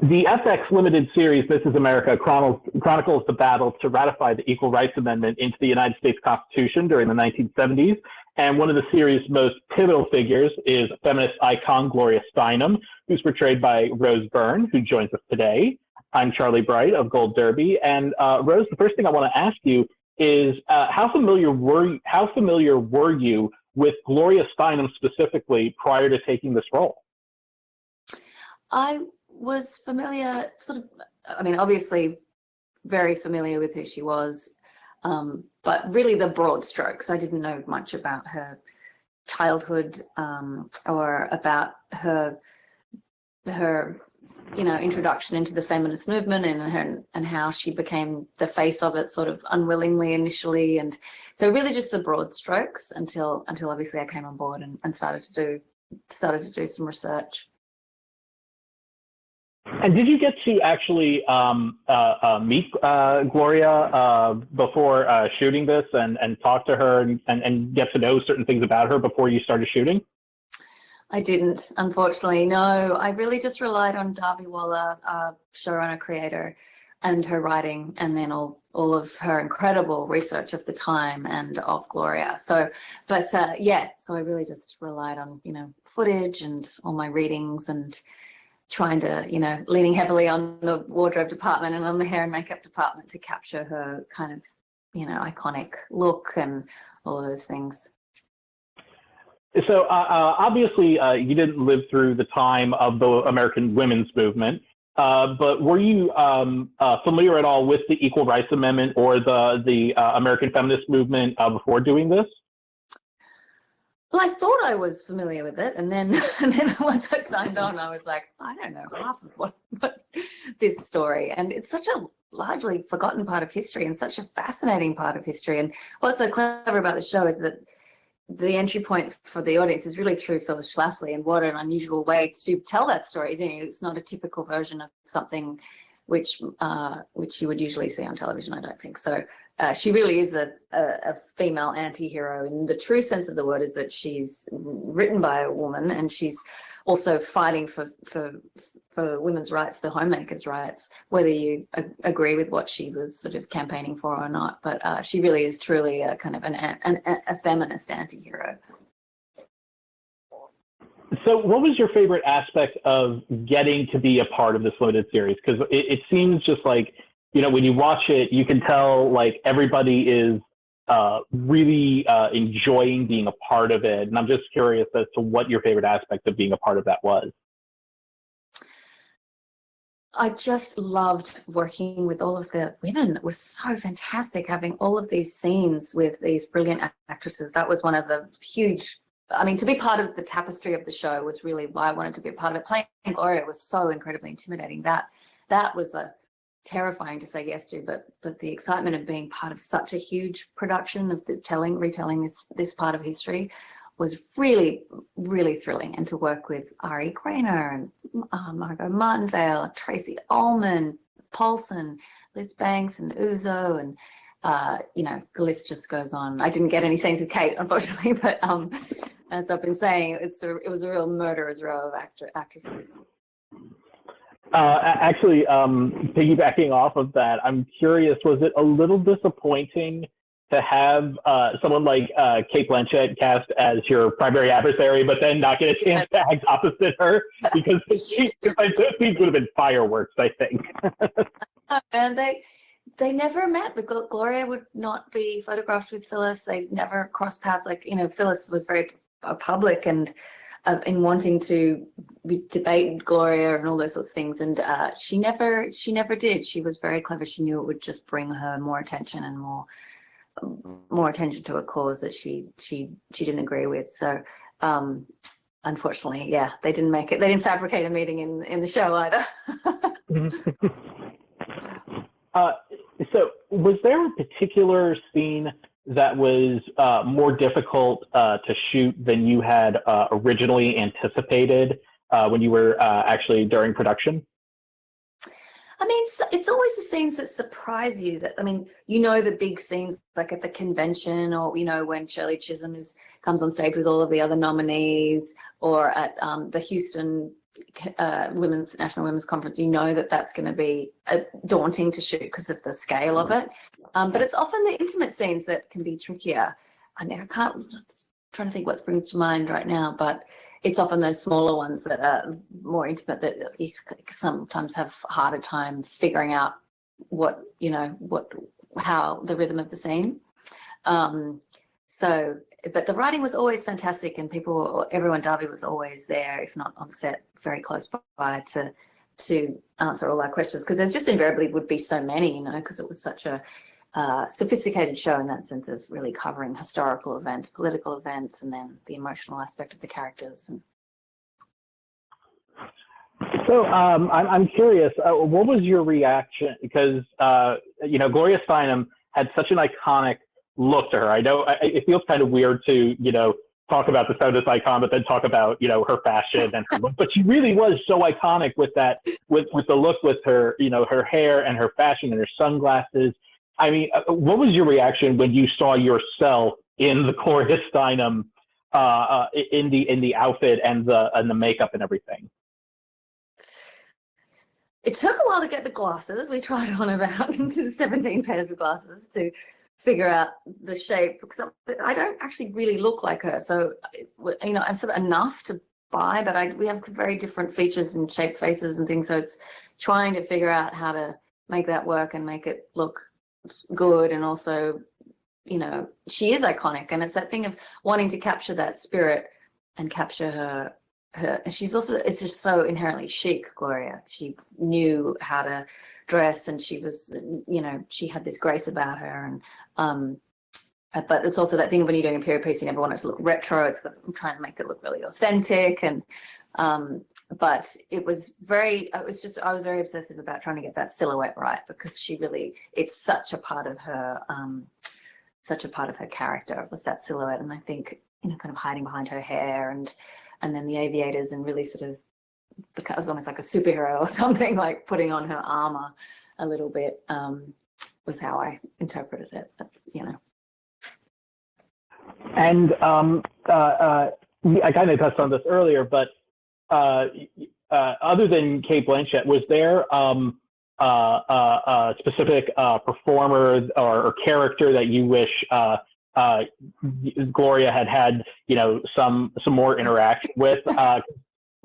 The FX limited series, This Is America, chronicles the battle to ratify the Equal Rights Amendment into the United States Constitution during the 1970s. And one of the series' most pivotal figures is feminist icon Gloria Steinem, who's portrayed by Rose Byrne, who joins us today. I'm Charlie Bright of Gold Derby. And Rose, the first thing I want to ask you is how familiar were you with Gloria Steinem specifically prior to taking this role? I was familiar, obviously very familiar with who she was, but really the broad strokes. I didn't know much about her childhood or about her introduction into the feminist movement and how she became the face of it sort of unwillingly initially. And so really just the broad strokes until obviously I came on board and started to do some research. And did you get to actually meet Gloria before shooting this and talk to her and get to know certain things about her before you started shooting? I didn't, unfortunately, no. I really just relied on Darby Waller, showrunner, creator, and her writing, and then all of her incredible research of the time and of Gloria. So I really just relied on, footage and all my readings and trying to, leaning heavily on the wardrobe department and on the hair and makeup department to capture her kind of, iconic look and all of those things. So obviously you didn't live through the time of the American women's movement, but were you familiar at all with the Equal Rights Amendment or the American feminist movement before doing this? Well, I thought I was familiar with it, and then once I signed on, I was like, I don't know half of what this story, and it's such a largely forgotten part of history and such a fascinating part of history. And what's so clever about the show is that the entry point for the audience is really through Phyllis Schlafly, and what an unusual way to tell that story. It's not a typical version of something which you would usually see on television, I don't think. So she really is a female anti-hero in the true sense of the word, is that she's written by a woman and she's also fighting for women's rights, for homemakers' rights, whether you agree with what she was sort of campaigning for or not. But she really is truly a kind of a feminist anti-hero. So what was your favorite aspect of getting to be a part of this limited series? Because it seems just like, when you watch it, you can tell like everybody is really enjoying being a part of it. And I'm just curious as to what your favorite aspect of being a part of that was. I just loved working with all of the women. It was so fantastic having all of these scenes with these brilliant actresses. That was one of the huge, to be part of the tapestry of the show was really why I wanted to be a part of it. Playing Gloria was so incredibly intimidating. That was terrifying to say yes to, but the excitement of being part of such a huge production of the retelling this part of history was really, really thrilling. And to work with Ari Grainer and Margot Martindale, Tracy Ullman, Paulson, Liz Banks and Uzo, and the list just goes on. I didn't get any scenes with Kate, unfortunately, but as I've been saying, it was a real murderer's row of actresses. Actually, piggybacking off of that, I'm curious, was it a little disappointing to have someone like Kate Blanchett cast as your primary adversary, but then not get a chance to act opposite her? Because those scenes would have been fireworks, I think. And they never met, because Gloria would not be photographed with Phyllis. They never crossed paths. Phyllis was very public and in wanting to debate Gloria and all those sorts of things, and she never did. She was very clever. She knew it would just bring her more attention and more attention to a cause that she didn't agree with. So unfortunately, they didn't make it. They didn't fabricate a meeting in the show either. So was there a particular scene that was more difficult to shoot than you had originally anticipated when you were actually during production? It's always the scenes that surprise you. The big scenes like at the convention, or when Shirley Chisholm comes on stage with all of the other nominees, or at the Houston National Women's Conference, you know that that's going to be daunting to shoot because of the scale of it. But it's often the intimate scenes that can be trickier. I mean, trying to think what springs to mind right now, but it's often those smaller ones that are more intimate that you sometimes have a harder time figuring out how the rhythm of the scene. But the writing was always fantastic, and everyone, Darby was always there, if not on set, very close by to answer all our questions, because there just invariably would be so many, because it was such a sophisticated show in that sense of really covering historical events, political events, and then the emotional aspect of the characters. So I'm curious, what was your reaction? Because, Gloria Steinem had such an iconic look to her. I know it feels kind of weird to, talk about the feminist icon, but then talk about, her fashion and her look. But she really was so iconic with that, with the look, with her, her hair and her fashion and her sunglasses. I mean, what was your reaction when you saw yourself in the Gloria Steinem, in the outfit and the makeup and everything? It took a while to get the glasses. We tried on about 17 pairs of glasses to figure out the shape, because I don't actually really look like her. So, I'm sort of enough to buy, but we have very different features and shape faces and things. So it's trying to figure out how to make that work and make it look good. And also, she is iconic, and it's that thing of wanting to capture that spirit and capture her. She's also, it's just so inherently chic, Gloria. She knew how to dress, and she was, she had this grace about her. And but it's also that thing of when you're doing a period piece, you never want it to look retro. I'm trying to make it look really authentic. And but I was very obsessive about trying to get that silhouette right, because it's such a part of her, character was that silhouette. And I think, kind of hiding behind her hair and then the aviators, and really sort of becomes almost like a superhero or something, like putting on her armor a little bit, was how I interpreted it. But, And I kind of touched on this earlier, but other than Kate Blanchett, was there a specific performer or character that you wish Gloria had some more interaction with?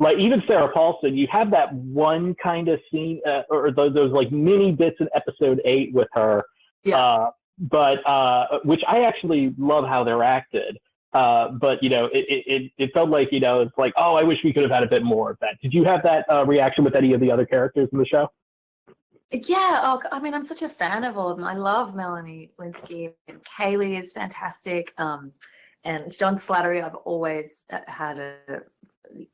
Like even Sarah Paulson, you have that one kind of scene, or those like mini bits in episode 8 with her. Yeah. But which I actually love how they're acted. But it felt like it's like, oh, I wish we could have had a bit more of that. Did you have that reaction with any of the other characters in the show? Yeah, I'm such a fan of all of them. I love Melanie Lynskey, and Kaylee is fantastic. And John Slattery, I've always had a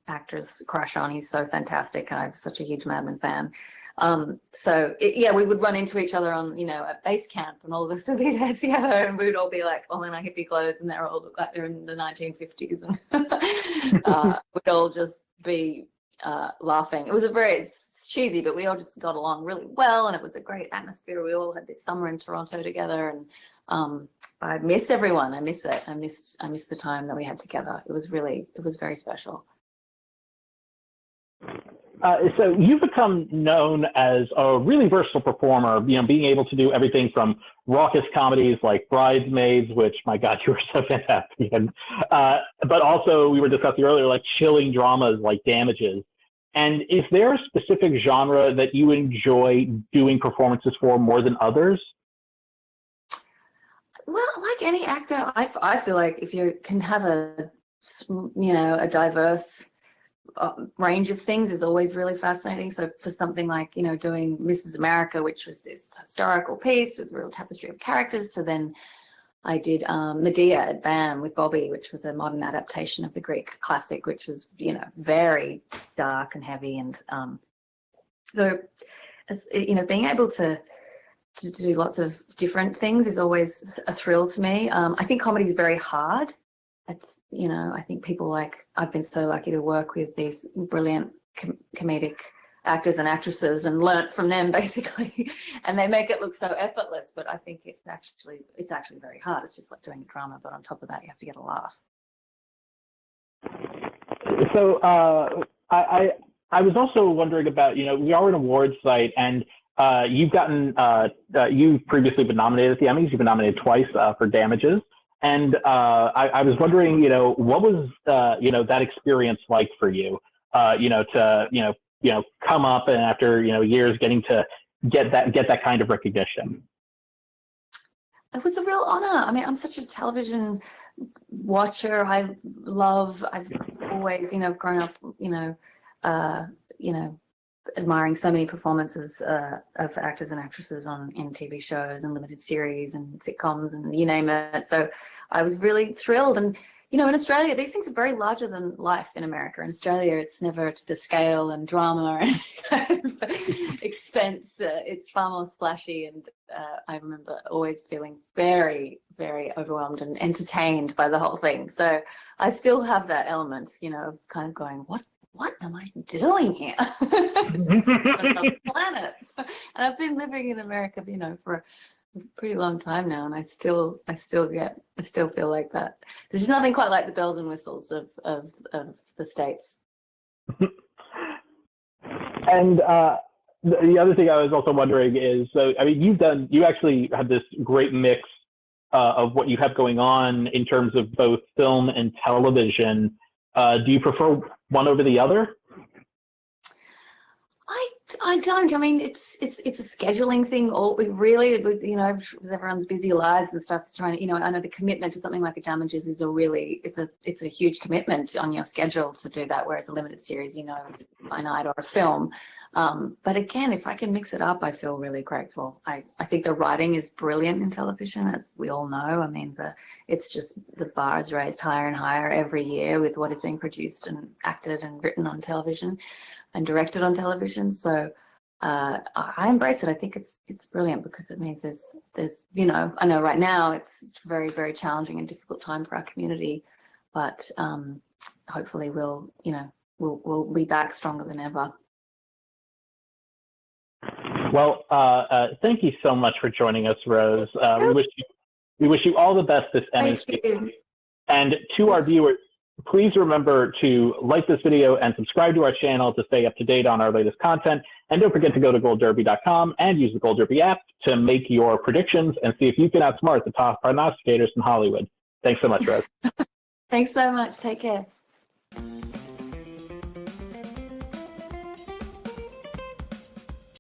actor's crush on. He's so fantastic. I'm such a huge Mad Men fan. We would run into each other on, at base camp, and all of us would be there together, and we would all be like all in our hippie clothes, and they all look like they're in the 1950s. And we'd all just be laughing. It was it's cheesy, but we all just got along really well, and it was a great atmosphere. We all had this summer in Toronto together, and I miss everyone. I miss it. I miss the time that we had together. It was very special. So you've become known as a really versatile performer, being able to do everything from raucous comedies like Bridesmaids, which, my God, you were so fantastic in, but also, we were discussing earlier, like chilling dramas like Damages. And is there a specific genre that you enjoy doing performances for more than others? Well, like any actor, I feel like if you can have a diverse range of things is always really fascinating. So for something like, doing Mrs. America, which was this historical piece with a real tapestry of characters, to then I did Medea at BAM with Bobby, which was a modern adaptation of the Greek classic, which was, very dark and heavy. And being able to do lots of different things is always a thrill to me. I think comedy is very hard. It's, I think people I've been so lucky to work with these brilliant comedic actors and actresses and learnt from them basically, and they make it look so effortless, but I think it's actually very hard. It's just like doing a drama, but on top of that you have to get a laugh. So I was also wondering about, we are an awards site, and you've previously been nominated at the Emmys. You've been nominated twice for Damages. And I was wondering, what was, that experience like for you, to come up and after, years getting to get that kind of recognition? It was a real honor. I mean, I'm such a television watcher. I've always, grown up, admiring so many performances of actors and actresses in TV shows and limited series and sitcoms and you name it. So I was really thrilled. And, in Australia, these things are very larger than life in America. In Australia, it's never to the scale and drama and kind of expense. It's far more splashy. And I remember always feeling very, very overwhelmed and entertained by the whole thing. So I still have that element, of kind of going, what am I doing here? This is another planet. And I've been living in America, for a pretty long time now, and I still feel like that. There's nothing quite like the bells and whistles of the States. And the other thing I was also wondering is, you actually have this great mix of what you have going on in terms of both film and television. Do you prefer one over the other? I don't. I mean, it's a scheduling thing. Or really, with everyone's busy lives and stuff, trying to, I know the commitment to something like a Damages is it's a huge commitment on your schedule to do that. Whereas a limited series, is by night, or a film. But again, if I can mix it up, I feel really grateful. I think the writing is brilliant in television, as we all know. I mean, it's just the bar is raised higher and higher every year with what is being produced and acted and written on television and directed on television. So I embrace it. I think it's brilliant, because it means there's I know right now it's very, very challenging and difficult time for our community, but hopefully we'll be back stronger than ever. Well, thank you so much for joining us, Rose. We wish you all the best this Emmy season. And to our viewers, please remember to like this video and subscribe to our channel to stay up to date on our latest content. And don't forget to go to goldderby.com and use the Gold Derby app to make your predictions and see if you can outsmart the top prognosticators in Hollywood. Thanks so much, Rose. Thanks so much. Take care.